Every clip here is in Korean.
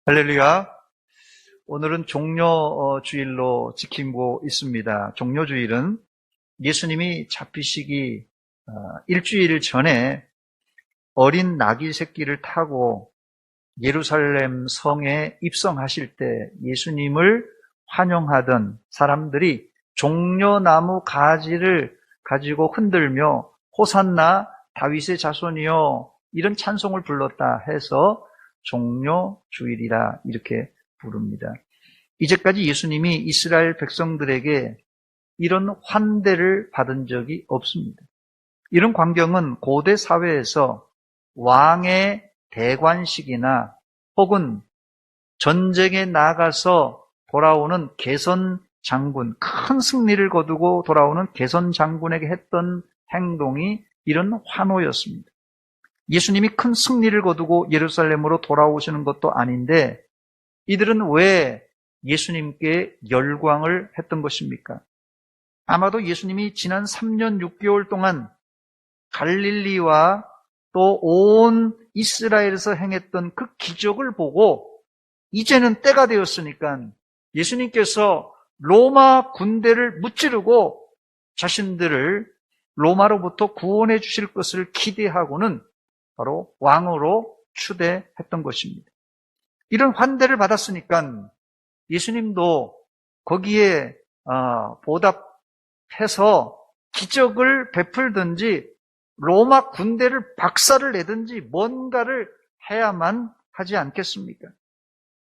할렐루야. 오늘은 종료주일로 지키고 있습니다. 종료주일은 예수님이 잡히시기 일주일 전에 어린 나귀 새끼를 타고 예루살렘 성에 입성하실 때 예수님을 환영하던 사람들이 종려나무 가지를 가지고 흔들며 호산나 다윗의 자손이여 이런 찬송을 불렀다 해서 종료주일이라 이렇게 부릅니다. 이제까지 예수님이 이스라엘 백성들에게 이런 환대를 받은 적이 없습니다. 이런 광경은 고대 사회에서 왕의 대관식이나 혹은 전쟁에 나가서 돌아오는 개선 장군, 큰 승리를 거두고 돌아오는 개선 장군에게 했던 행동이 이런 환호였습니다. 예수님이 큰 승리를 거두고 예루살렘으로 돌아오시는 것도 아닌데 이들은 왜 예수님께 열광을 했던 것입니까? 아마도 예수님이 지난 3년 6개월 동안 갈릴리와 또 온 이스라엘에서 행했던 그 기적을 보고 이제는 때가 되었으니까 예수님께서 로마 군대를 무찌르고 자신들을 로마로부터 구원해 주실 것을 기대하고는 바로 왕으로 추대했던 것입니다. 이런 환대를 받았으니까 예수님도 거기에 보답해서 기적을 베풀든지 로마 군대를 박살을 내든지 뭔가를 해야만 하지 않겠습니까?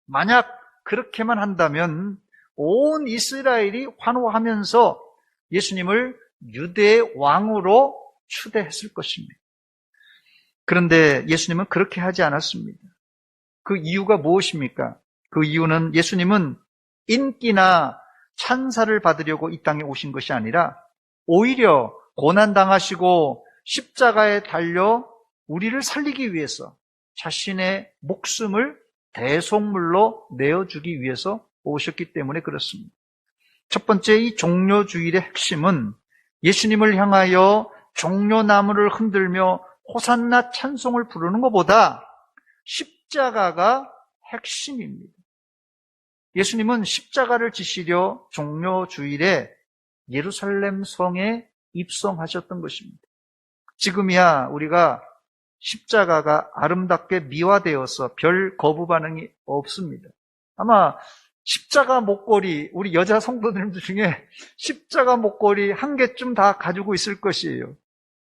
만약 그렇게만 한다면 온 이스라엘이 환호하면서 예수님을 유대의 왕으로 추대했을 것입니다. 그런데 예수님은 그렇게 하지 않았습니다. 그 이유가 무엇입니까? 그 이유는 예수님은 인기나 찬사를 받으려고 이 땅에 오신 것이 아니라 오히려 고난당하시고 십자가에 달려 우리를 살리기 위해서 자신의 목숨을 대속물로 내어주기 위해서 오셨기 때문에 그렇습니다. 첫 번째 이 종료주일의 핵심은 예수님을 향하여 종려나무를 흔들며 호산나 찬송을 부르는 것보다 십자가가 핵심입니다. 예수님은 십자가를 지시려 종료주일에 예루살렘 성에 입성하셨던 것입니다. 지금이야 우리가 십자가가 아름답게 미화되어서 별 거부 반응이 없습니다. 아마 십자가 목걸이, 우리 여자 성도들 중에 십자가 목걸이 한 개쯤 다 가지고 있을 것이에요.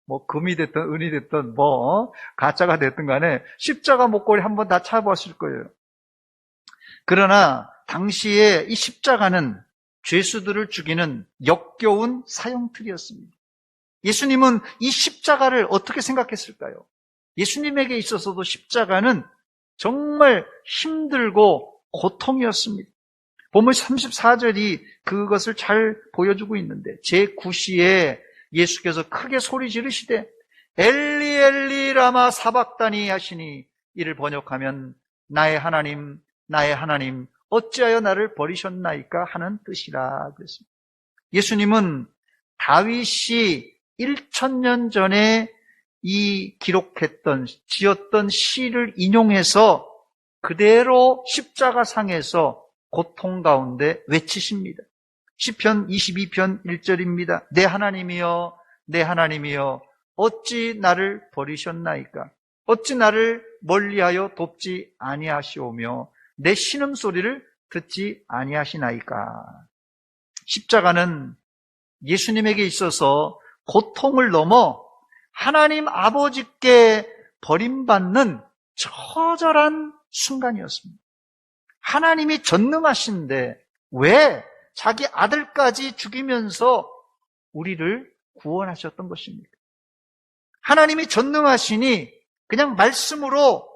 뭐 금이 됐든 은이 됐든 뭐 가짜가 됐든 간에 십자가 목걸이 한번 다 차보았을 거예요. 그러나 당시에 이 십자가는 죄수들을 죽이는 역겨운 사형틀이었습니다. 예수님은 이 십자가를 어떻게 생각했을까요? 예수님에게 있어서도 십자가는 정말 힘들고 고통이었습니다. 본문 34절이 그것을 잘 보여주고 있는데 제9시에 예수께서 크게 소리 지르시되 엘리 엘리 라마 사박다니 하시니 이를 번역하면 나의 하나님 나의 하나님 어찌하여 나를 버리셨나이까 하는 뜻이라 그랬습니다. 예수님은 다윗이 1000년 전에 이 기록했던 지었던 시를 인용해서 그대로 십자가상에서 고통 가운데 외치십니다. 시편 22편 1절입니다. 내 하나님이여 내 하나님이여 어찌 나를 버리셨나이까? 어찌 나를 멀리하여 돕지 아니하시오며 내 신음소리를 듣지 아니하시나이까? 십자가는 예수님에게 있어서 고통을 넘어 하나님 아버지께 버림받는 처절한 순간이었습니다. 하나님이 전능하신데 왜 자기 아들까지 죽이면서 우리를 구원하셨던 것입니까? 하나님이 전능하시니 그냥 말씀으로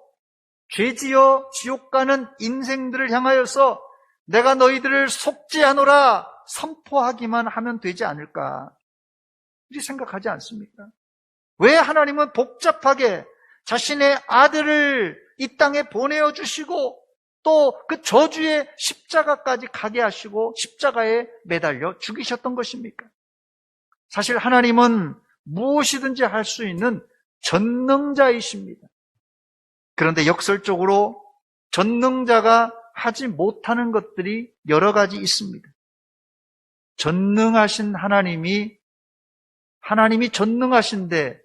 죄지어 지옥 가는 인생들을 향하여서 내가 너희들을 속죄하노라 선포하기만 하면 되지 않을까? 이렇게 생각하지 않습니까? 왜 하나님은 복잡하게 자신의 아들을 이 땅에 보내어 주시고 또 그 저주의 십자가까지 가게 하시고 십자가에 매달려 죽이셨던 것입니까? 사실 하나님은 무엇이든지 할 수 있는 전능자이십니다. 그런데 역설적으로 전능자가 하지 못하는 것들이 여러 가지 있습니다. 전능하신 하나님이 전능하신데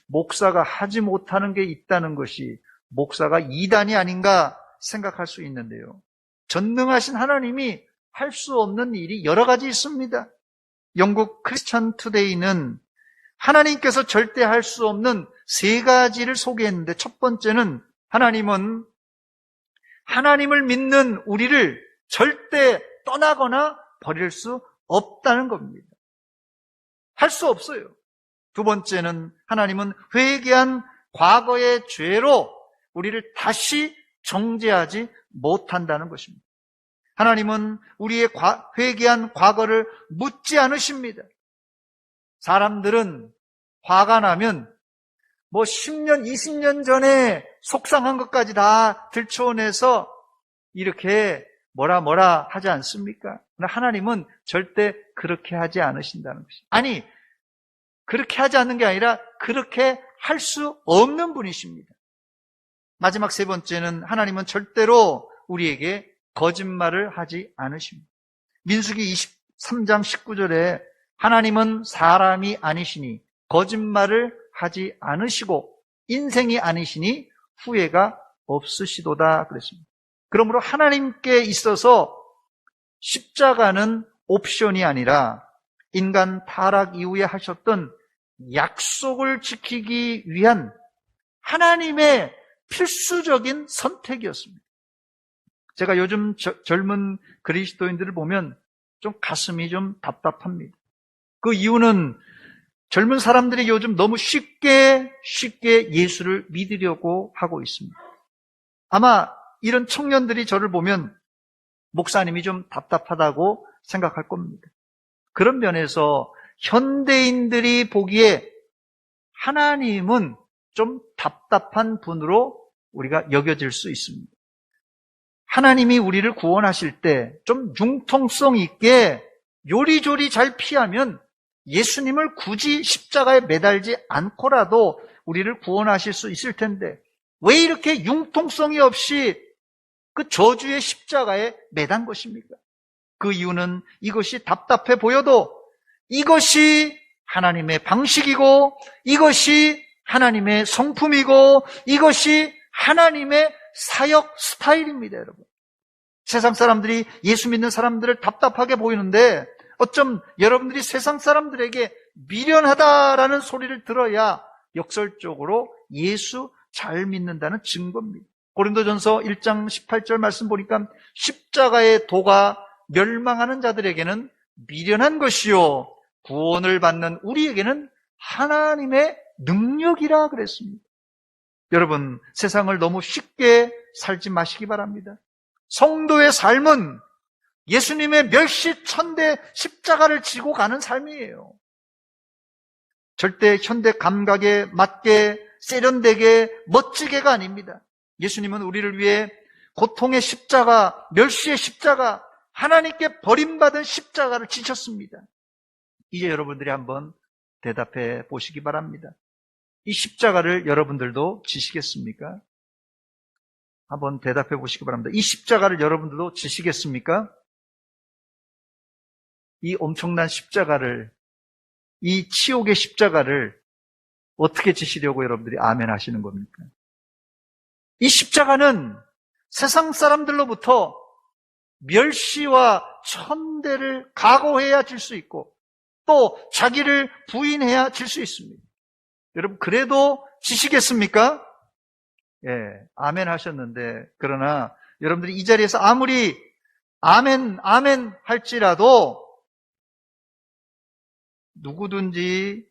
목사가 하지 못하는 게 있다는 것이 목사가 이단이 아닌가 생각할 수 있는데요. 전능하신 하나님이 할 수 없는 일이 여러 가지 있습니다. 영국 크리스천 투데이는 하나님께서 절대 할 수 없는 3가지를 소개했는데, 첫 번째는 하나님은 하나님을 믿는 우리를 절대 떠나거나 버릴 수 없다는 겁니다. 할 수 없어요. 두 번째는 하나님은 회개한 과거의 죄로 우리를 다시 정죄하지 못한다는 것입니다. 하나님은 우리의 회개한 과거를 묻지 않으십니다. 사람들은 화가 나면 10년, 20년 전에 속상한 것까지 다 들춰내서 이렇게 뭐라 하지 않습니까? 그러나 하나님은 절대 그렇게 하지 않으신다는 것입니다. 아니, 그렇게 하지 않는 게 아니라 그렇게 할 수 없는 분이십니다. 마지막 3번째는 하나님은 절대로 우리에게 거짓말을 하지 않으십니다. 민수기 23장 19절에 하나님은 사람이 아니시니 거짓말을 하지 않으시고 인생이 아니시니 후회가 없으시도다 그랬습니다. 그러므로 하나님께 있어서 십자가는 옵션이 아니라 인간 타락 이후에 하셨던 약속을 지키기 위한 하나님의 필수적인 선택이었습니다. 제가 요즘 젊은 그리스도인들을 보면 좀 가슴이 좀 답답합니다. 그 이유는 젊은 사람들이 요즘 너무 쉽게 예수를 믿으려고 하고 있습니다. 아마 이런 청년들이 저를 보면 목사님이 좀 답답하다고 생각할 겁니다. 그런 면에서 현대인들이 보기에 하나님은 좀 답답한 분으로 우리가 여겨질 수 있습니다. 하나님이 우리를 구원하실 때 좀 융통성 있게 요리조리 잘 피하면 예수님을 굳이 십자가에 매달지 않고라도 우리를 구원하실 수 있을 텐데 왜 이렇게 융통성이 없이 그 저주의 십자가에 매단 것입니까? 그 이유는 이것이 답답해 보여도 이것이 하나님의 방식이고 이것이 하나님의 성품이고 이것이 하나님의 사역 스타일입니다, 여러분. 세상 사람들이 예수 믿는 사람들을 답답하게 보이는데 어쩜 여러분들이 세상 사람들에게 미련하다라는 소리를 들어야 역설적으로 예수 잘 믿는다는 증거입니다. 고린도전서 1장 18절 말씀 보니까 십자가의 도가 멸망하는 자들에게는 미련한 것이요 구원을 받는 우리에게는 하나님의 능력이라 그랬습니다. 여러분, 세상을 너무 쉽게 살지 마시기 바랍니다. 성도의 삶은 예수님의 멸시천대 십자가를 지고 가는 삶이에요. 절대 현대 감각에 맞게 세련되게 멋지게가 아닙니다. 예수님은 우리를 위해 고통의 십자가, 멸시의 십자가, 하나님께 버림받은 십자가를 지셨습니다. 이제 여러분들이 한번 대답해 보시기 바랍니다. 이 십자가를 여러분들도 지시겠습니까? 한번 대답해 보시기 바랍니다. 이 십자가를 여러분들도 지시겠습니까? 이 엄청난 십자가를, 이 치욕의 십자가를 어떻게 지시려고 여러분들이 아멘 하시는 겁니까? 이 십자가는 세상 사람들로부터 멸시와 천대를 각오해야 질 수 있고 또 자기를 부인해야 질 수 있습니다. 여러분, 그래도 지시겠습니까? 예, 아멘 하셨는데, 그러나 여러분들이 이 자리에서 아무리 아멘 할지라도 누구든지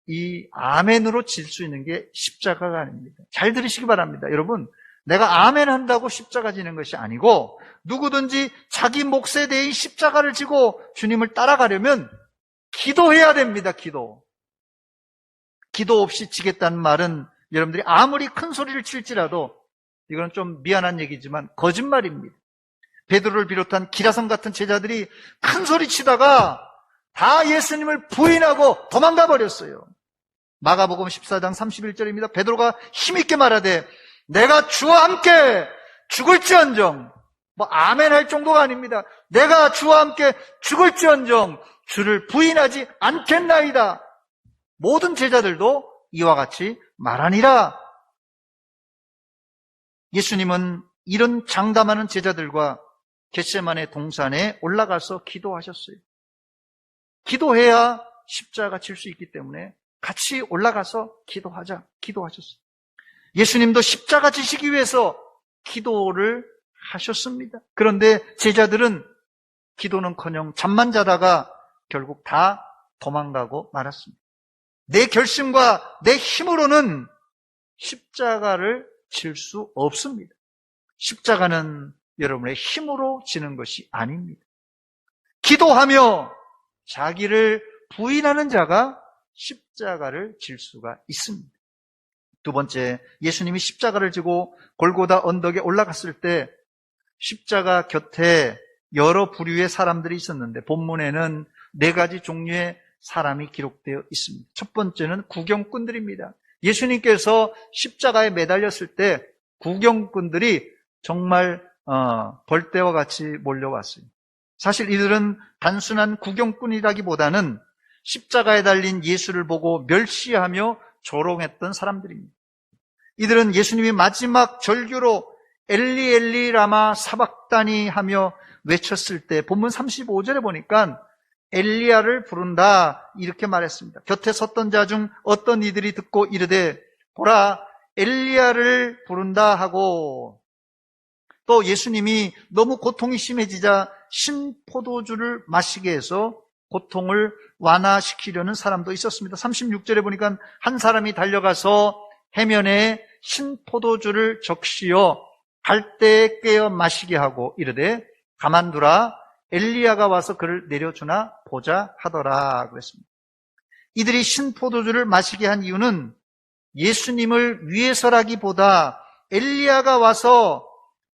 이 아멘으로 질 수 있는 게 십자가가 아닙니다. 잘 들으시기 바랍니다. 여러분, 내가 아멘 한다고 십자가 지는 것이 아니고 누구든지 자기 몫에 대해 십자가를 지고 주님을 따라가려면 기도해야 됩니다. 기도 없이 지겠다는 말은 여러분들이 아무리 큰 소리를 칠지라도 이건 좀 미안한 얘기지만 거짓말입니다. 베드로를 비롯한 기라성 같은 제자들이 큰 소리 치다가 다 예수님을 부인하고 도망가 버렸어요. 마가복음 14장 31절입니다. 베드로가 힘있게 말하되 내가 주와 함께 죽을지언정, 아멘 할 정도가 아닙니다. 내가 주와 함께 죽을지언정 주를 부인하지 않겠나이다. 모든 제자들도 이와 같이 말하니라. 예수님은 이런 장담하는 제자들과 겟세마네 동산에 올라가서 기도하셨어요. 기도해야 십자가 질 수 있기 때문에 같이 올라가서 기도하셨어요. 예수님도 십자가 지시기 위해서 기도를 하셨습니다. 그런데 제자들은 기도는커녕 잠만 자다가 결국 다 도망가고 말았습니다. 내 결심과 내 힘으로는 십자가를 질 수 없습니다. 십자가는 여러분의 힘으로 지는 것이 아닙니다. 기도하며 자기를 부인하는 자가 십자가를 질 수가 있습니다. 두 번째, 예수님이 십자가를 지고 골고다 언덕에 올라갔을 때 십자가 곁에 여러 부류의 사람들이 있었는데 본문에는 4가지 종류의 사람이 기록되어 있습니다. 첫 번째는 구경꾼들입니다. 예수님께서 십자가에 매달렸을 때 구경꾼들이 정말 벌떼와 같이 몰려왔어요. 사실 이들은 단순한 구경꾼이라기보다는 십자가에 달린 예수를 보고 멸시하며 조롱했던 사람들입니다. 이들은 예수님이 마지막 절규로 엘리 엘리 라마 사박다니 하며 외쳤을 때 본문 35절에 보니까 엘리야를 부른다 이렇게 말했습니다. 곁에 섰던 자 중 어떤 이들이 듣고 이르되 보라 엘리야를 부른다 하고, 또 예수님이 너무 고통이 심해지자 신포도주를 마시게 해서 고통을 완화시키려는 사람도 있었습니다. 36절에 보니까 한 사람이 달려가서 해면에 신포도주를 적시어 갈대에 깨어 마시게 하고 이르되 가만두라 엘리야가 와서 그를 내려주나 보자 하더라 그랬습니다. 이들이 신포도주를 마시게 한 이유는 예수님을 위해서라기보다 엘리야가 와서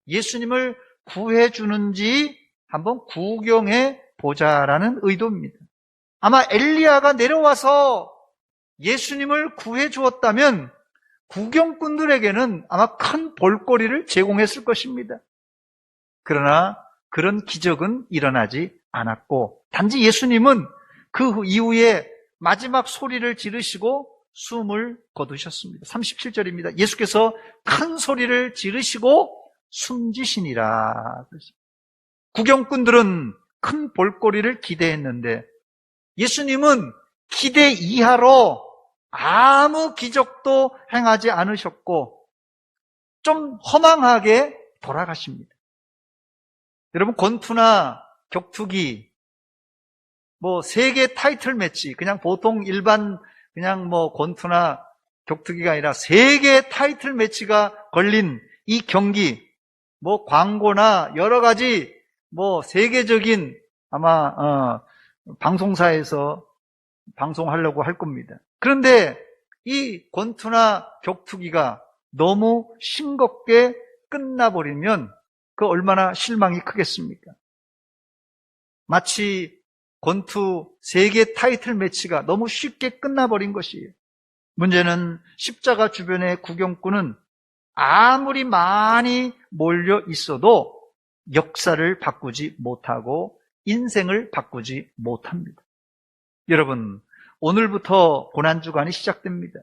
예수님을 구해주는지 한번 구경해 보자라는 의도입니다. 아마 엘리야가 내려와서 예수님을 구해 주었다면 구경꾼들에게는 아마 큰 볼거리를 제공했을 것입니다. 그러나 그런 기적은 일어나지 않았고 단지 예수님은 그 이후에 마지막 소리를 지르시고 숨을 거두셨습니다. 37절입니다. 예수께서 큰 소리를 지르시고 숨지시니라. 구경꾼들은 큰 볼거리를 기대했는데 예수님은 기대 이하로 아무 기적도 행하지 않으셨고 좀 허망하게 돌아가십니다. 여러분, 권투나 격투기, 세계 타이틀 매치, 그냥 보통 일반 그냥 권투나 격투기가 아니라 세계 타이틀 매치가 걸린 이 경기, 광고나 여러 가지 세계적인 아마 방송사에서 방송하려고 할 겁니다. 그런데 이 권투나 격투기가 너무 싱겁게 끝나버리면 그 얼마나 실망이 크겠습니까? 마치 권투 세계 타이틀 매치가 너무 쉽게 끝나버린 것이에요. 문제는 십자가 주변의 구경꾼은 아무리 많이 몰려 있어도 역사를 바꾸지 못하고 인생을 바꾸지 못합니다. 여러분, 오늘부터 고난주간이 시작됩니다.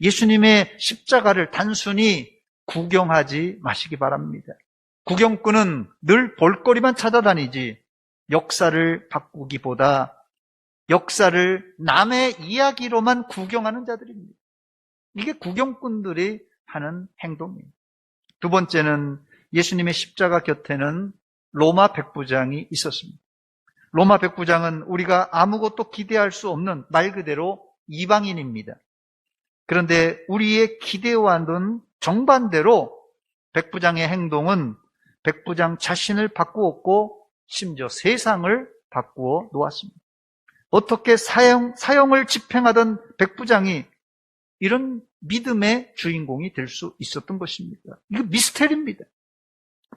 예수님의 십자가를 단순히 구경하지 마시기 바랍니다. 구경꾼은 늘 볼거리만 찾아다니지 역사를 바꾸기보다 역사를 남의 이야기로만 구경하는 자들입니다. 이게 구경꾼들이 하는 행동입니다. 두 번째는 예수님의 십자가 곁에는 로마 백부장이 있었습니다. 로마 백부장은 우리가 아무것도 기대할 수 없는 말 그대로 이방인입니다. 그런데 우리의 기대와는 정반대로 백부장의 행동은 백부장 자신을 바꾸었고 심지어 세상을 바꾸어 놓았습니다. 어떻게 사형을 집행하던 백부장이 이런 믿음의 주인공이 될 수 있었던 것입니다. 이거 미스테리입니다.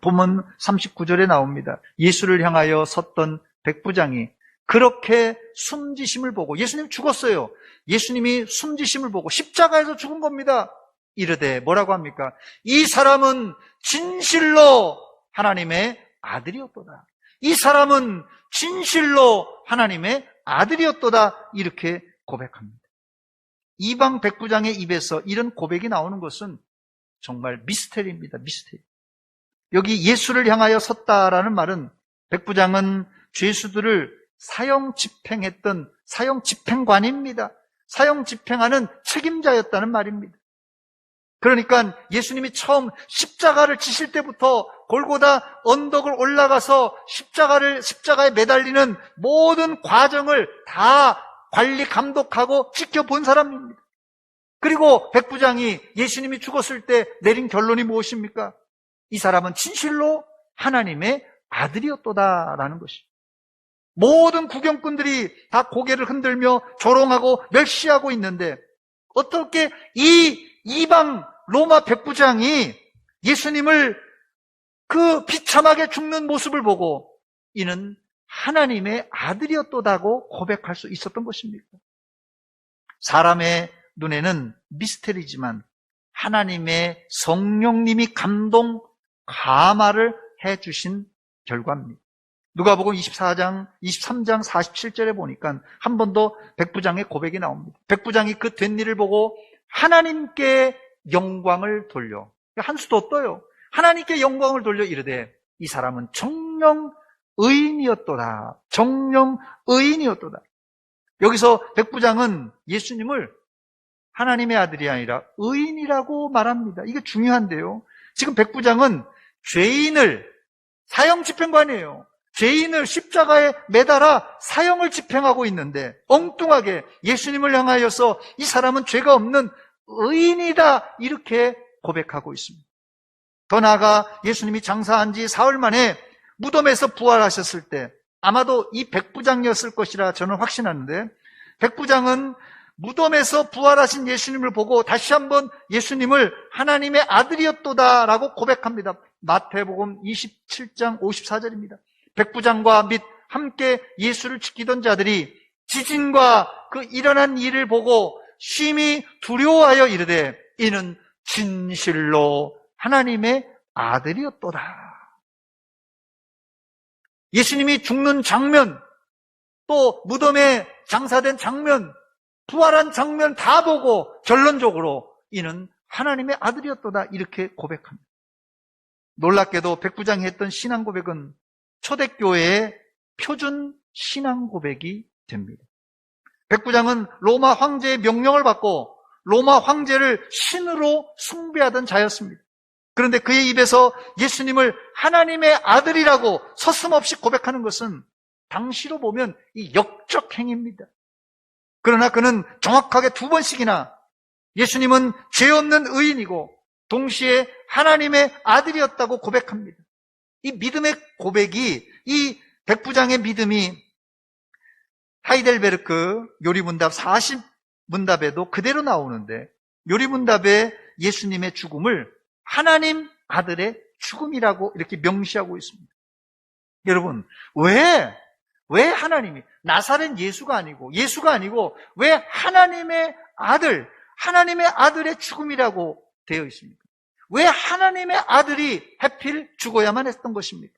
본문 39절에 나옵니다. 예수를 향하여 섰던 백부장이 그렇게 숨지심을 보고, 예수님 죽었어요. 예수님이 숨지심을 보고 십자가에서 죽은 겁니다. 이르되 뭐라고 합니까? 이 사람은 진실로 하나님의 아들이었도다. 이 사람은 진실로 하나님의 아들이었도다. 이렇게 고백합니다. 이방 백부장의 입에서 이런 고백이 나오는 것은 정말 미스테리입니다. 미스테리. 여기 예수를 향하여 섰다라는 말은 백부장은 죄수들을 사형 집행했던 사형 집행관입니다. 사형 집행하는 책임자였다는 말입니다. 그러니까 예수님이 처음 십자가를 지실 때부터 골고다 언덕을 올라가서 십자가에 매달리는 모든 과정을 다 관리 감독하고 지켜본 사람입니다. 그리고 백부장이 예수님이 죽었을 때 내린 결론이 무엇입니까? 이 사람은 진실로 하나님의 아들이었도다라는 것입니다. 모든 구경꾼들이 다 고개를 흔들며 조롱하고 멸시하고 있는데 어떻게 이 이방 로마 백부장이 예수님을 그 비참하게 죽는 모습을 보고 이는 하나님의 아들이었도다고 고백할 수 있었던 것입니까? 사람의 눈에는 미스테리지만 하나님의 성령님이 감동, 감화를 해주신 결과입니다. 누가복음 23장 47절에 보니까 한 번 더 백부장의 고백이 나옵니다. 백부장이 그 된 일을 보고 하나님께 영광을 돌려, 한 수 더 떠요. 하나님께 영광을 돌려 이르되 이 사람은 정령 의인이었도다. 정령 의인이었도다. 여기서 백부장은 예수님을 하나님의 아들이 아니라 의인이라고 말합니다. 이게 중요한데요. 지금 백부장은 죄인을, 사형 집행관이에요. 죄인을 십자가에 매달아 사형을 집행하고 있는데 엉뚱하게 예수님을 향하여서 이 사람은 죄가 없는 의인이다 이렇게 고백하고 있습니다. 더 나아가 예수님이 장사한 지 사흘 만에 무덤에서 부활하셨을 때 아마도 이 백부장이었을 것이라 저는 확신하는데 백부장은 무덤에서 부활하신 예수님을 보고 다시 한번 예수님을 하나님의 아들이었도다라고 고백합니다. 마태복음 27장 54절입니다. 백부장과 및 함께 예수를 지키던 자들이 지진과 그 일어난 일을 보고 심히 두려워하여 이르되 이는 진실로 하나님의 아들이었도다. 예수님이 죽는 장면, 또 무덤에 장사된 장면, 부활한 장면 다 보고 결론적으로 이는 하나님의 아들이었도다 이렇게 고백합니다. 놀랍게도 백부장이 했던 신앙 고백은 초대교회의 표준 신앙 고백이 됩니다. 백부장은 로마 황제의 명령을 받고 로마 황제를 신으로 숭배하던 자였습니다. 그런데 그의 입에서 예수님을 하나님의 아들이라고 서슴없이 고백하는 것은 당시로 보면 이 역적 행위입니다. 그러나 그는 정확하게 2번씩이나 예수님은 죄 없는 의인이고 동시에 하나님의 아들이었다고 고백합니다. 이 믿음의 고백이, 이 백부장의 믿음이 하이델베르크 요리문답 40문답에도 그대로 나오는데 요리문답에 예수님의 죽음을 하나님 아들의 죽음이라고 이렇게 명시하고 있습니다. 여러분, 왜 하나님이 나사렛 예수가 아니고 왜 하나님의 아들의 죽음이라고 되어 있습니까? 왜 하나님의 아들이 하필 죽어야만 했던 것입니까?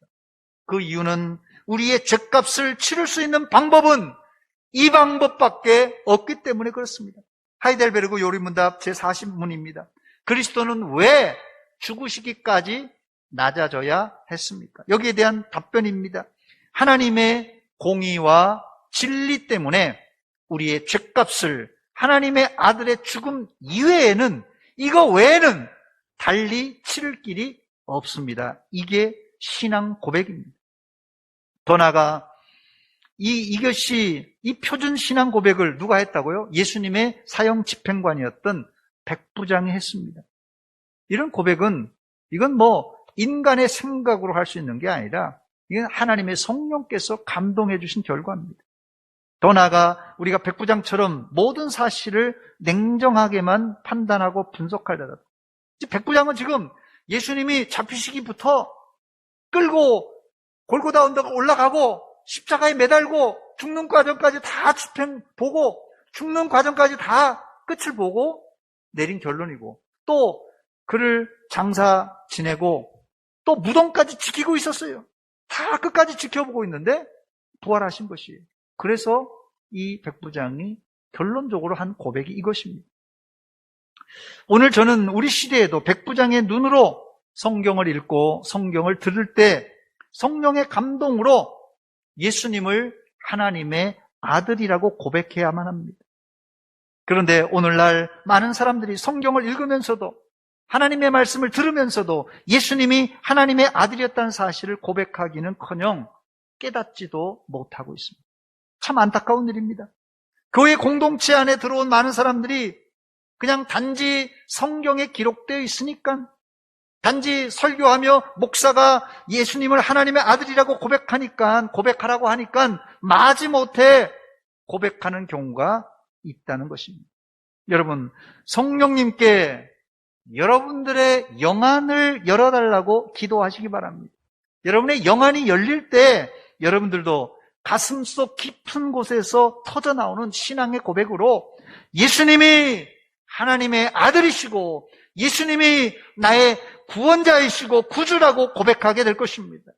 그 이유는 우리의 죄값을 치를 수 있는 방법은 이 방법밖에 없기 때문에 그렇습니다. 하이델베르크 요리문답 제40문입니다. 그리스도는 왜 죽으시기까지 낮아져야 했습니까? 여기에 대한 답변입니다. 하나님의 공의와 진리 때문에 우리의 죄값을 하나님의 아들의 죽음 이외에는, 이거 외에는 달리 치를 길이 없습니다. 이게 신앙 고백입니다. 더 나아가 이것이 이 표준 신앙 고백을 누가 했다고요? 예수님의 사형 집행관이었던 백부장이 했습니다. 이런 고백은 이건 인간의 생각으로 할 수 있는 게 아니라 이건 하나님의 성령께서 감동해 주신 결과입니다. 더 나아가 우리가 백부장처럼 모든 사실을 냉정하게만 판단하고 분석하려다. 백부장은 지금 예수님이 잡히시기부터 끌고 골고다 언덕 올라가고 십자가에 매달고 죽는 과정까지 다 집행 보고 죽는 과정까지 다 끝을 보고 내린 결론이고 또 그를 장사 지내고 또 무덤까지 지키고 있었어요. 다 끝까지 지켜보고 있는데 부활하신 것이에요. 그래서 이 백부장이 결론적으로 한 고백이 이것입니다. 오늘 저는 우리 시대에도 백부장의 눈으로 성경을 읽고 성경을 들을 때 성령의 감동으로 예수님을 하나님의 아들이라고 고백해야만 합니다. 그런데 오늘날 많은 사람들이 성경을 읽으면서도 하나님의 말씀을 들으면서도 예수님이 하나님의 아들이었다는 사실을 고백하기는커녕 깨닫지도 못하고 있습니다. 참 안타까운 일입니다. 교회 공동체 안에 들어온 많은 사람들이 그냥 단지 성경에 기록되어 있으니까, 단지 설교하며 목사가 예수님을 하나님의 아들이라고 고백하라고 하니까 마지못해 고백하는 경우가 있다는 것입니다. 여러분, 성령님께 여러분들의 영안을 열어달라고 기도하시기 바랍니다. 여러분의 영안이 열릴 때 여러분들도 가슴속 깊은 곳에서 터져나오는 신앙의 고백으로 예수님이 하나님의 아들이시고 예수님이 나의 구원자이시고 구주라고 고백하게 될 것입니다.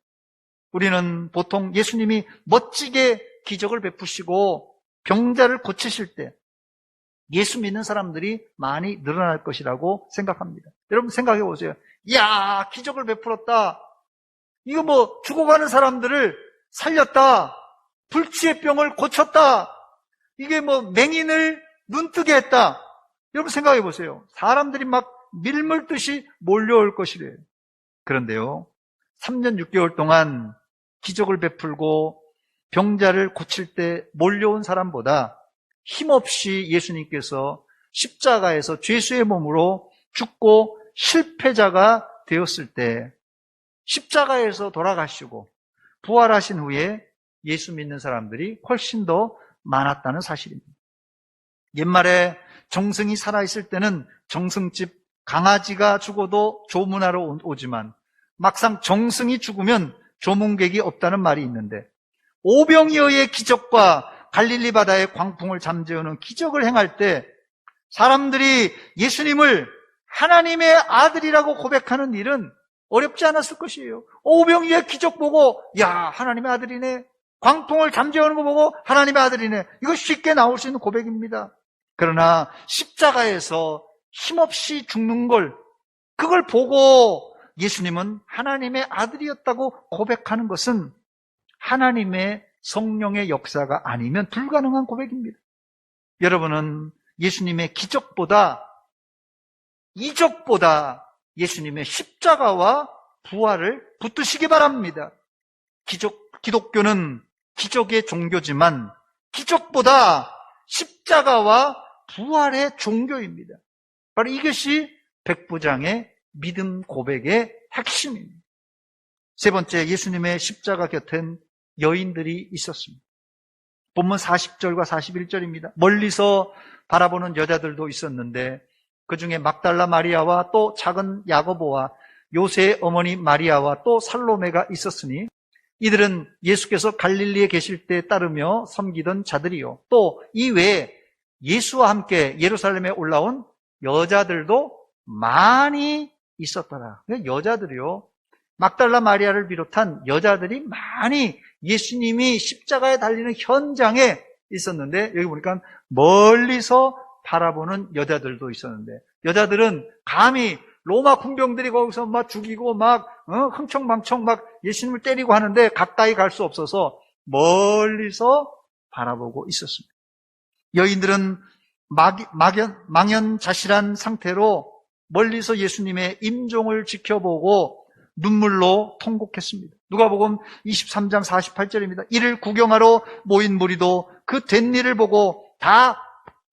우리는 보통 예수님이 멋지게 기적을 베푸시고 병자를 고치실 때 예수 믿는 사람들이 많이 늘어날 것이라고 생각합니다. 여러분 생각해 보세요. 이야, 기적을 베풀었다. 이거 뭐 죽어가는 사람들을 살렸다. 불치의 병을 고쳤다. 이게 뭐 맹인을 눈뜨게 했다. 여러분 생각해 보세요. 사람들이 막 밀물듯이 몰려올 것이래요. 그런데요, 3년 6개월 동안 기적을 베풀고 병자를 고칠 때 몰려온 사람보다 힘없이 예수님께서 십자가에서 죄수의 몸으로 죽고 실패자가 되었을 때 십자가에서 돌아가시고 부활하신 후에 예수 믿는 사람들이 훨씬 더 많았다는 사실입니다. 옛말에 정승이 살아있을 때는 정승집 강아지가 죽어도 조문하러 오지만 막상 정승이 죽으면 조문객이 없다는 말이 있는데, 오병이어의 기적과 갈릴리 바다의 광풍을 잠재우는 기적을 행할 때 사람들이 예수님을 하나님의 아들이라고 고백하는 일은 어렵지 않았을 것이에요. 오병이어의 기적 보고 야, 하나님의 아들이네. 광풍을 잠재우는 거 보고 하나님의 아들이네. 이거 쉽게 나올 수 있는 고백입니다. 그러나 십자가에서 힘없이 죽는 그걸 보고 예수님은 하나님의 아들이었다고 고백하는 것은 하나님의 성령의 역사가 아니면 불가능한 고백입니다. 여러분은 예수님의 이적보다 예수님의 십자가와 부활을 붙드시기 바랍니다. 기독교는 기적의 종교지만 기적보다 십자가와 부활의 종교입니다. 바로 이것이 백부장의 믿음 고백의 핵심입니다. 세 번째, 예수님의 십자가 곁엔 여인들이 있었습니다. 본문 40절과 41절입니다. 멀리서 바라보는 여자들도 있었는데 그 중에 막달라 마리아와 또 작은 야고보와 요새의 어머니 마리아와 또 살로메가 있었으니 이들은 예수께서 갈릴리에 계실 때 따르며 섬기던 자들이요, 또 이외에 예수와 함께 예루살렘에 올라온 여자들도 많이 있었더라. 여자들이요, 막달라 마리아를 비롯한 여자들이 많이 예수님이 십자가에 달리는 현장에 있었는데, 여기 보니까 멀리서 바라보는 여자들도 있었는데, 여자들은 감히 로마 군병들이 거기서 막 죽이고 막 흥청망청 막 예수님을 때리고 하는데 가까이 갈 수 없어서 멀리서 바라보고 있었습니다. 여인들은 망연자실한 상태로 멀리서 예수님의 임종을 지켜보고 눈물로 통곡했습니다. 누가복음 23장 48절입니다. 이를 구경하러 모인 무리도 그 된 일을 보고 다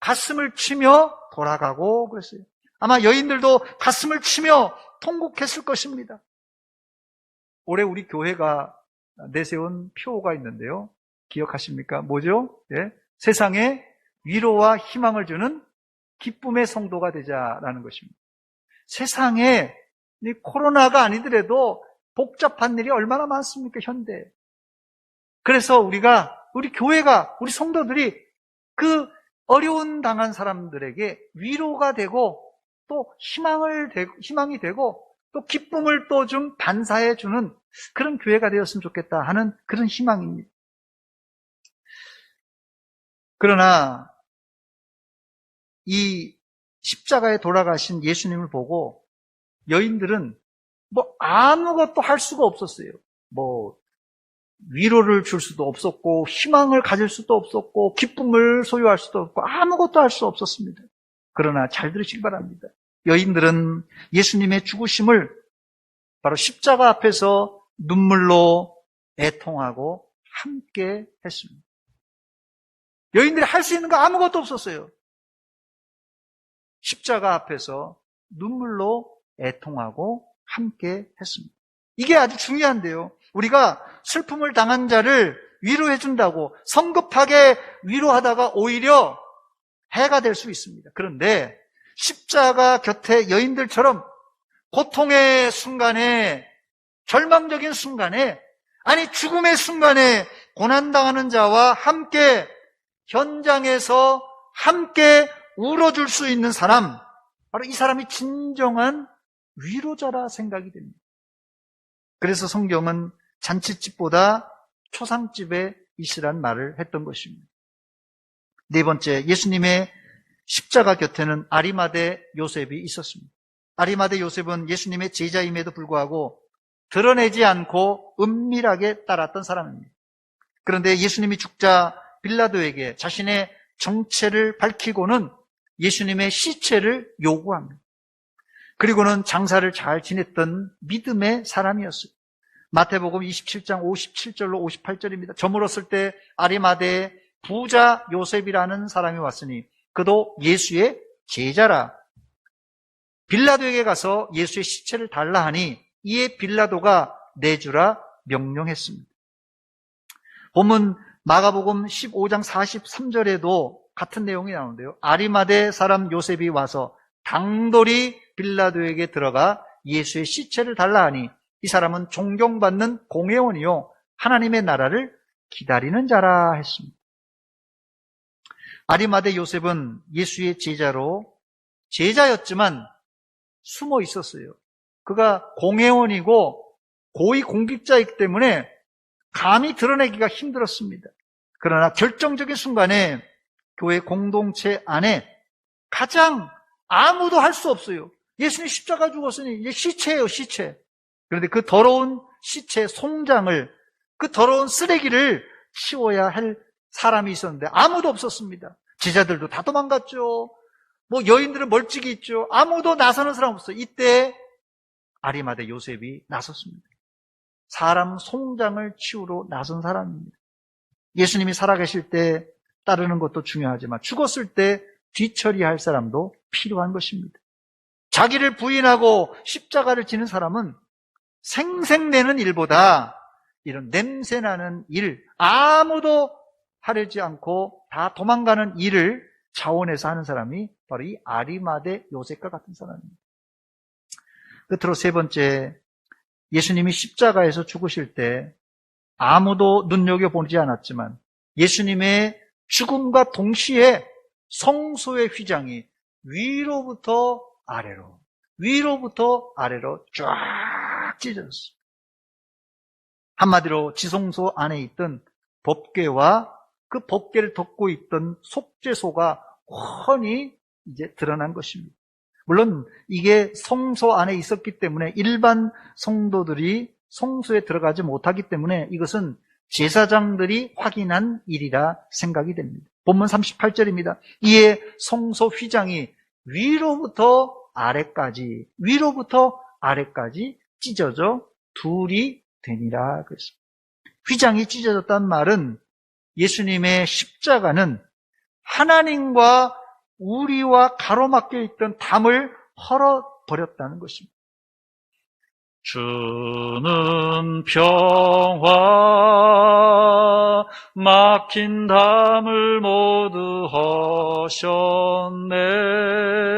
가슴을 치며 돌아가고 그랬어요. 아마 여인들도 가슴을 치며 통곡했을 것입니다. 올해 우리 교회가 내세운 표가 있는데요. 기억하십니까? 뭐죠? 예? 세상에 위로와 희망을 주는 기쁨의 성도가 되자라는 것입니다. 세상에 코로나가 아니더라도 복잡한 일이 얼마나 많습니까, 현대. 그래서 우리 교회가, 우리 성도들이 그 어려운 당한 사람들에게 위로가 되고 또 희망이 되고 또 기쁨을 또 좀 반사해 주는 그런 교회가 되었으면 좋겠다 하는 그런 희망입니다. 그러나 이 십자가에 돌아가신 예수님을 보고 여인들은 아무것도 할 수가 없었어요. 위로를 줄 수도 없었고 희망을 가질 수도 없었고 기쁨을 소유할 수도 없고 아무것도 할 수 없었습니다. 그러나 잘 들으시기 바랍니다. 여인들은 예수님의 죽으심을 바로 십자가 앞에서 눈물로 애통하고 함께 했습니다. 여인들이 할 수 있는 거 아무것도 없었어요. 십자가 앞에서 눈물로 애통하고 함께 했습니다. 이게 아주 중요한데요. 우리가 슬픔을 당한 자를 위로해 준다고 성급하게 위로하다가 오히려 해가 될 수 있습니다. 그런데 십자가 곁에 여인들처럼 고통의 순간에, 절망적인 순간에, 아니 죽음의 순간에 고난당하는 자와 함께 현장에서 함께 울어줄 수 있는 사람, 바로 이 사람이 진정한 위로자라 생각이 됩니다. 그래서 성경은 잔치집보다 초상집에 있으란 말을 했던 것입니다. 네 번째, 예수님의 십자가 곁에는 아리마대 요셉이 있었습니다. 아리마대 요셉은 예수님의 제자임에도 불구하고 드러내지 않고 은밀하게 따랐던 사람입니다. 그런데 예수님이 죽자 빌라도에게 자신의 정체를 밝히고는 예수님의 시체를 요구합니다. 그리고는 장사를 잘 지냈던 믿음의 사람이었어요. 마태복음 27장 57절로 58절입니다. 저물었을 때 아리마대에 부자 요셉이라는 사람이 왔으니 그도 예수의 제자라. 빌라도에게 가서 예수의 시체를 달라 하니 이에 빌라도가 내주라 명령했습니다. 본문 마가복음 15장 43절에도 같은 내용이 나오는데요. 아리마대 사람 요셉이 와서 당돌이 빌라도에게 들어가 예수의 시체를 달라 하니 이 사람은 존경받는 공회원이요 하나님의 나라를 기다리는 자라 했습니다. 아리마대 요셉은 예수의 제자였지만 숨어 있었어요. 그가 공회원이고 고위 공직자이기 때문에 감히 드러내기가 힘들었습니다. 그러나 결정적인 순간에 교회 공동체 안에 가장 아무도 할 수 없어요. 예수님 십자가 죽었으니 이제 시체예요, 시체. 그런데 그 더러운 시체 송장을, 그 더러운 쓰레기를 치워야 할 사람이 있었는데 아무도 없었습니다. 제자들도 다 도망갔죠. 여인들은 멀찍이 있죠. 아무도 나서는 사람 없어요. 이때 아리마대 요셉이 나섰습니다. 사람 송장을 치우러 나선 사람입니다. 예수님이 살아계실 때 따르는 것도 중요하지만 죽었을 때 뒤처리할 사람도 필요한 것입니다. 자기를 부인하고 십자가를 지는 사람은 생색내는 일보다 이런 냄새나는 일, 아무도 하려지 않고 다 도망가는 일을 자원해서 하는 사람이 바로 이 아리마대 요셉과 같은 사람입니다. 끝으로 세 번째, 예수님이 십자가에서 죽으실 때 아무도 눈여겨보지 않았지만 예수님의 죽음과 동시에 성소의 휘장이 위로부터 아래로 쫙 찢어졌어요. 한마디로 지성소 안에 있던 법궤와 그 법궤를 덮고 있던 속죄소가 훤히 이제 드러난 것입니다. 물론 이게 성소 안에 있었기 때문에 일반 성도들이 성소에 들어가지 못하기 때문에 이것은 제사장들이 확인한 일이라 생각이 됩니다. 본문 38절입니다. 이에 성소 휘장이 위로부터 아래까지 찢어져 둘이 되니라 그랬습니다. 휘장이 찢어졌다는 말은 예수님의 십자가는 하나님과 우리와 가로막혀 있던 담을 헐어버렸다는 것입니다. 주는 평화 막힌 담을 모두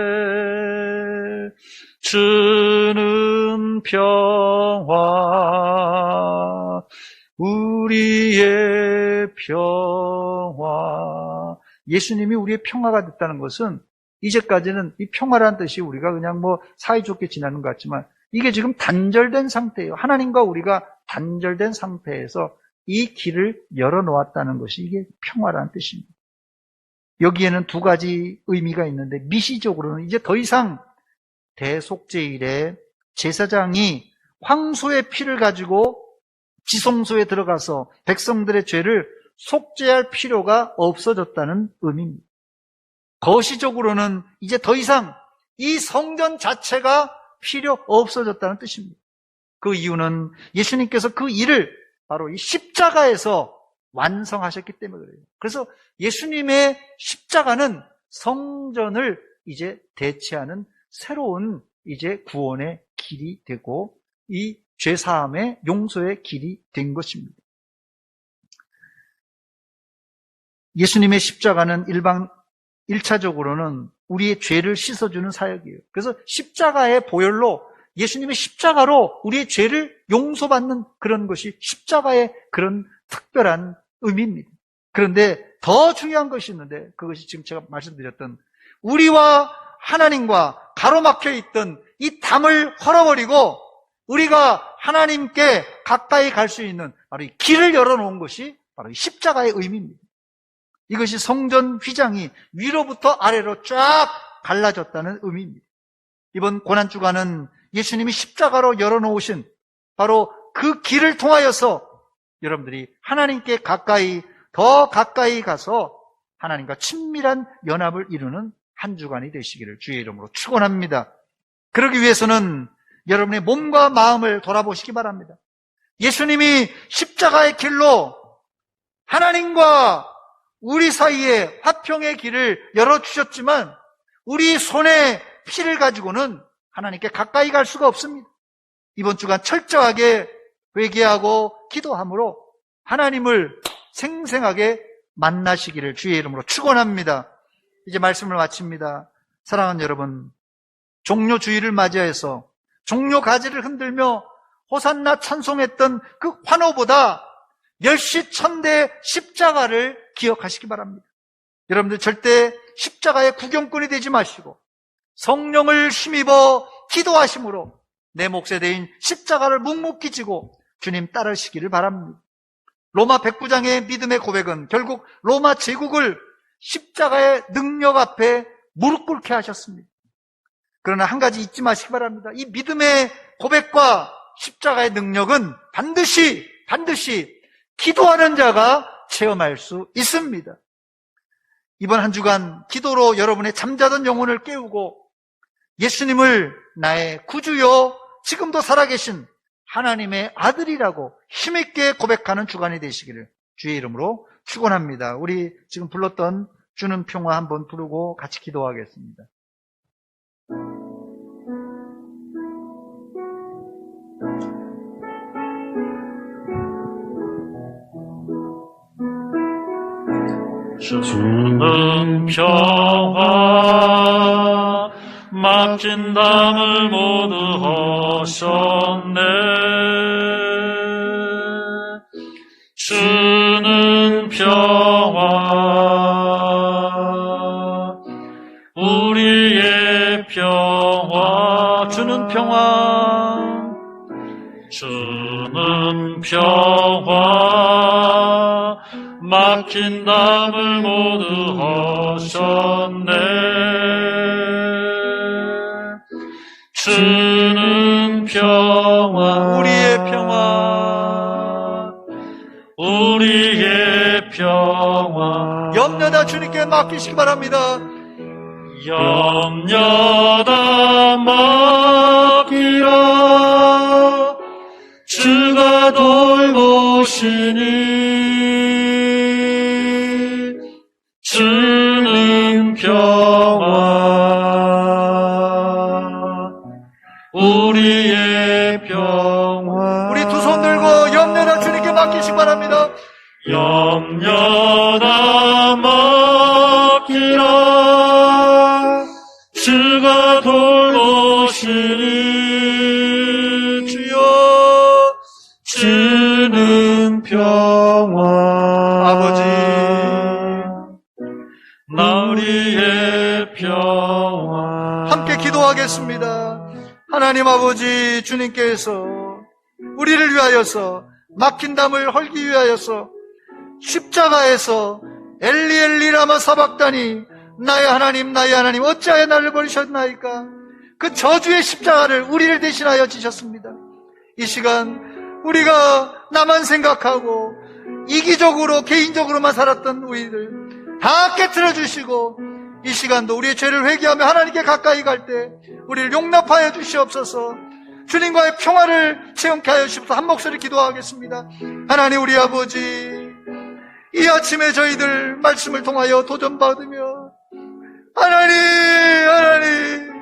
허셨네. 주는 평화 우리의 평화. 예수님이 우리의 평화가 됐다는 것은 이제까지는 이 평화라는 뜻이 우리가 그냥 뭐 사이좋게 지내는 것 같지만 이게 지금 단절된 상태예요. 하나님과 우리가 단절된 상태에서 이 길을 열어놓았다는 것이 이게 평화라는 뜻입니다. 여기에는 두 가지 의미가 있는데 미시적으로는 이제 더 이상 대속죄일에 제사장이 황소의 피를 가지고 지성소에 들어가서 백성들의 죄를 속죄할 필요가 없어졌다는 의미입니다. 거시적으로는 이제 더 이상 이 성전 자체가 필요 없어졌다는 뜻입니다. 그 이유는 예수님께서 그 일을 바로 이 십자가에서 완성하셨기 때문에 그래요. 그래서 예수님의 십자가는 성전을 이제 대체하는 새로운 이제 구원의 길이 되고 이 죄사함의 용서의 길이 된 것입니다. 예수님의 십자가는 1차적으로는 우리의 죄를 씻어주는 사역이에요. 그래서 십자가의 보혈로 예수님의 십자가로 우리의 죄를 용서받는 그런 것이 십자가의 그런 특별한 의미입니다. 그런데 더 중요한 것이 있는데 그것이 지금 제가 말씀드렸던 우리와 하나님과 가로막혀 있던 이 담을 헐어버리고 우리가 하나님께 가까이 갈 수 있는 바로 이 길을 열어놓은 것이 바로 이 십자가의 의미입니다. 이것이 성전 휘장이 위로부터 아래로 쫙 갈라졌다는 의미입니다. 이번 고난주간은 예수님이 십자가로 열어놓으신 바로 그 길을 통하여서 여러분들이 하나님께 가까이 더 가까이 가서 하나님과 친밀한 연합을 이루는 한 주간이 되시기를 주의 이름으로 축원합니다. 그러기 위해서는 여러분의 몸과 마음을 돌아보시기 바랍니다. 예수님이 십자가의 길로 하나님과 우리 사이에 화평의 길을 열어주셨지만 우리 손에 피를 가지고는 하나님께 가까이 갈 수가 없습니다. 이번 주간 철저하게 회개하고 기도함으로 하나님을 생생하게 만나시기를 주의 이름으로 축원합니다. 이제 말씀을 마칩니다. 사랑하는 여러분, 종료 주일을 맞이해서 종료 가지를 흔들며 호산나 찬송했던 그 환호보다 멸시천대의 십자가를 기억하시기 바랍니다. 여러분들 절대 십자가의 구경꾼이 되지 마시고 성령을 힘입어 기도하심으로 내 몫에 대인 십자가를 묵묵히 지고 주님 따르시기를 바랍니다. 로마 109장의 믿음의 고백은 결국 로마 제국을 십자가의 능력 앞에 무릎 꿇게 하셨습니다. 그러나 한 가지 잊지 마시기 바랍니다. 이 믿음의 고백과 십자가의 능력은 반드시 기도하는 자가 체험할 수 있습니다. 이번 한 주간 기도로 여러분의 잠자던 영혼을 깨우고 예수님을 나의 구주요 지금도 살아계신 하나님의 아들이라고 힘있게 고백하는 주간이 되시기를 주의 이름으로 축원합니다. 우리 지금 불렀던 주는 평화 한번 부르고 같이 기도하겠습니다. 주는 평화 막힌 담을 모두 하셨네. 주는 평화 우리의 평화 주는 평화 막힌 담을 모두 하셨네. 주는 평화 우리의 평화 염려 다 주님께 맡기시기 바랍니다. 염려 다 맡기라. 주가 돌보시니 주는 평화 우리의 평화 우리 두 손 들고 염려 다 주님께 맡기시기 바랍니다. 염려 다 맡기라. 주가 돌보시니 주여 주는 평화 아버지 나 우리의 평화 기도하겠습니다. 하나님 아버지, 주님께서 우리를 위하여서 막힌 담을 헐기 위하여서 십자가에서 엘리 엘리 라마 사박다니 나의 하나님 어찌하여 나를 버리셨나이까. 그 저주의 십자가를 우리를 대신하여 지셨습니다. 이 시간 우리가 나만 생각하고 이기적으로 개인적으로만 살았던 우리를 다 깨트려 주시고, 이 시간도 우리의 죄를 회개하며 하나님께 가까이 갈 때 우리를 용납하여 주시옵소서. 주님과의 평화를 체험케 하여 주시옵소서. 한 목소리 기도하겠습니다. 하나님 우리 아버지, 이 아침에 저희들 말씀을 통하여 도전받으며 하나님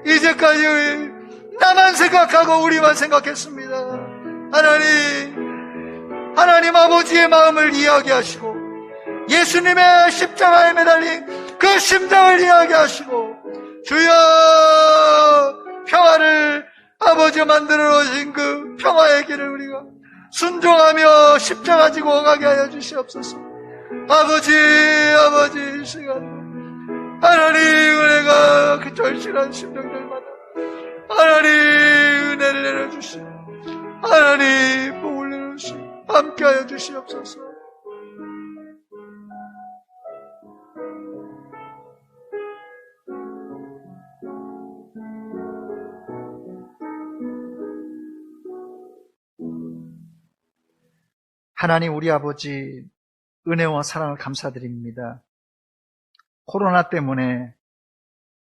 이제까지 나만 생각하고 우리만 생각했습니다. 하나님 아버지의 마음을 이야기하시고 예수님의 십자가에 매달린 그 심장을 이야기하시고, 주여 평화를 아버지가 만들어 놓으신 그 평화의 길을 우리가 순종하며 십자가 지고 가게 하여 주시옵소서. 아버지 이 시간 하나님 은혜가 그 절실한 심정들마다 하나님 은혜를 내려주시고 하나님 복을 내려주시고 함께하여 주시옵소서. 하나님 우리 아버지, 은혜와 사랑을 감사드립니다. 코로나 때문에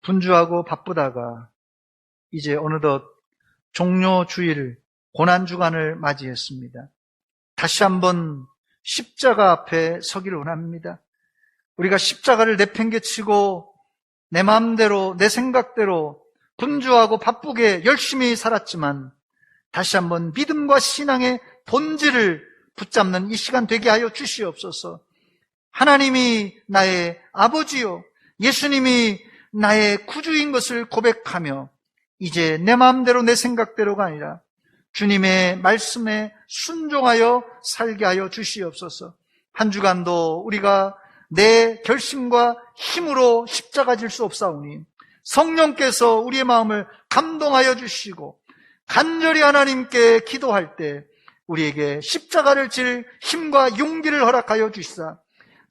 분주하고 바쁘다가 이제 어느덧 종료 주일 고난주간을 맞이했습니다. 다시 한번 십자가 앞에 서기를 원합니다. 우리가 십자가를 내팽개치고 내 마음대로 내 생각대로 분주하고 바쁘게 열심히 살았지만 다시 한번 믿음과 신앙의 본질을 붙잡는 이 시간 되게 하여 주시옵소서. 하나님이 나의 아버지요, 예수님이 나의 구주인 것을 고백하며 이제 내 마음대로 내 생각대로가 아니라 주님의 말씀에 순종하여 살게 하여 주시옵소서. 한 주간도 우리가 내 결심과 힘으로 십자가 질 수 없사오니 성령께서 우리의 마음을 감동하여 주시고 간절히 하나님께 기도할 때 우리에게 십자가를 질 힘과 용기를 허락하여 주시사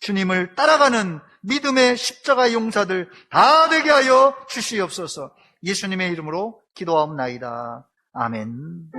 주님을 따라가는 믿음의 십자가 용사들 다 되게 하여 주시옵소서. 예수님의 이름으로 기도하옵나이다. 아멘.